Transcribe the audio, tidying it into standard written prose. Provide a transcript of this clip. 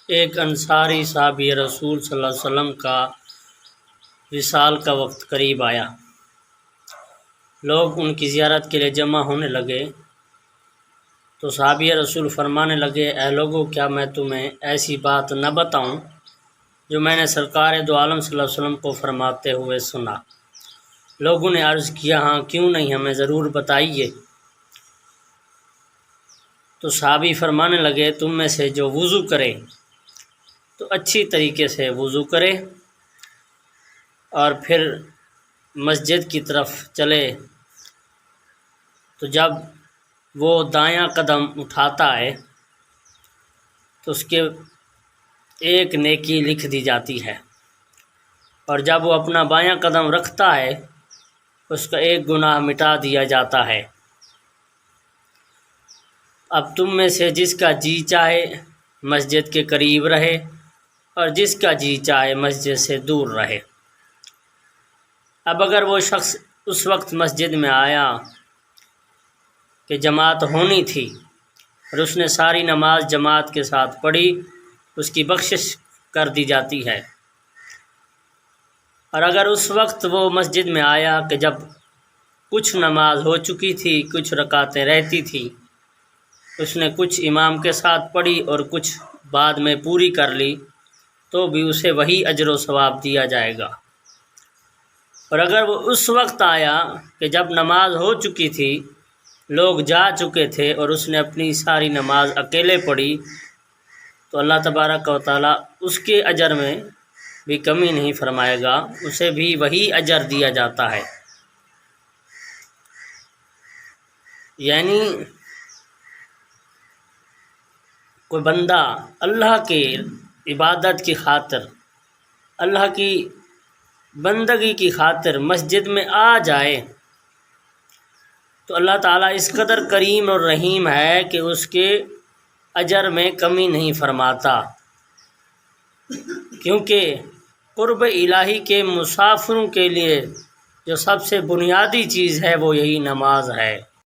ایک انصاری صحابی رسول صلی اللہ علیہ وسلم کا وصال کا وقت قریب آیا۔ لوگ ان کی زیارت کے لیے جمع ہونے لگے تو صحابی رسول فرمانے لگے، اے لوگو، کیا میں تمہیں ایسی بات نہ بتاؤں جو میں نے سرکار دو عالم صلی اللہ علیہ وسلم کو فرماتے ہوئے سنا؟ لوگوں نے عرض کیا، ہاں کیوں نہیں، ہمیں ضرور بتائیے۔ تو صحابی فرمانے لگے، تم میں سے جو وضو کرے تو اچھی طریقے سے وضو کرے اور پھر مسجد کی طرف چلے تو جب وہ دایاں قدم اٹھاتا ہے تو اس کے ایک نیکی لکھ دی جاتی ہے، اور جب وہ اپنا بایاں قدم رکھتا ہے اس کا ایک گناہ مٹا دیا جاتا ہے۔ اب تم میں سے جس کا جی چاہے مسجد کے قریب رہے اور جس کا جی چاہے مسجد سے دور رہے۔ اب اگر وہ شخص اس وقت مسجد میں آیا کہ جماعت ہونی تھی اور اس نے ساری نماز جماعت کے ساتھ پڑھی، اس کی بخشش کر دی جاتی ہے۔ اور اگر اس وقت وہ مسجد میں آیا کہ جب کچھ نماز ہو چکی تھی، کچھ رکعتیں رہتی تھی، اس نے کچھ امام کے ساتھ پڑھی اور کچھ بعد میں پوری کر لی، تو بھی اسے وہی اجر و ثواب دیا جائے گا۔ اور اگر وہ اس وقت آیا کہ جب نماز ہو چکی تھی، لوگ جا چکے تھے اور اس نے اپنی ساری نماز اکیلے پڑھی، تو اللہ تبارک و تعالیٰ اس کے اجر میں بھی کمی نہیں فرمائے گا، اسے بھی وہی اجر دیا جاتا ہے۔ یعنی کوئی بندہ اللہ کی عبادت کی خاطر، اللہ کی بندگی کی خاطر مسجد میں آ جائے تو اللہ تعالیٰ اس قدر کریم اور رحیم ہے کہ اس کے اجر میں کمی نہیں فرماتا، کیونکہ قرب الہی کے مسافروں کے لیے جو سب سے بنیادی چیز ہے وہ یہی نماز ہے۔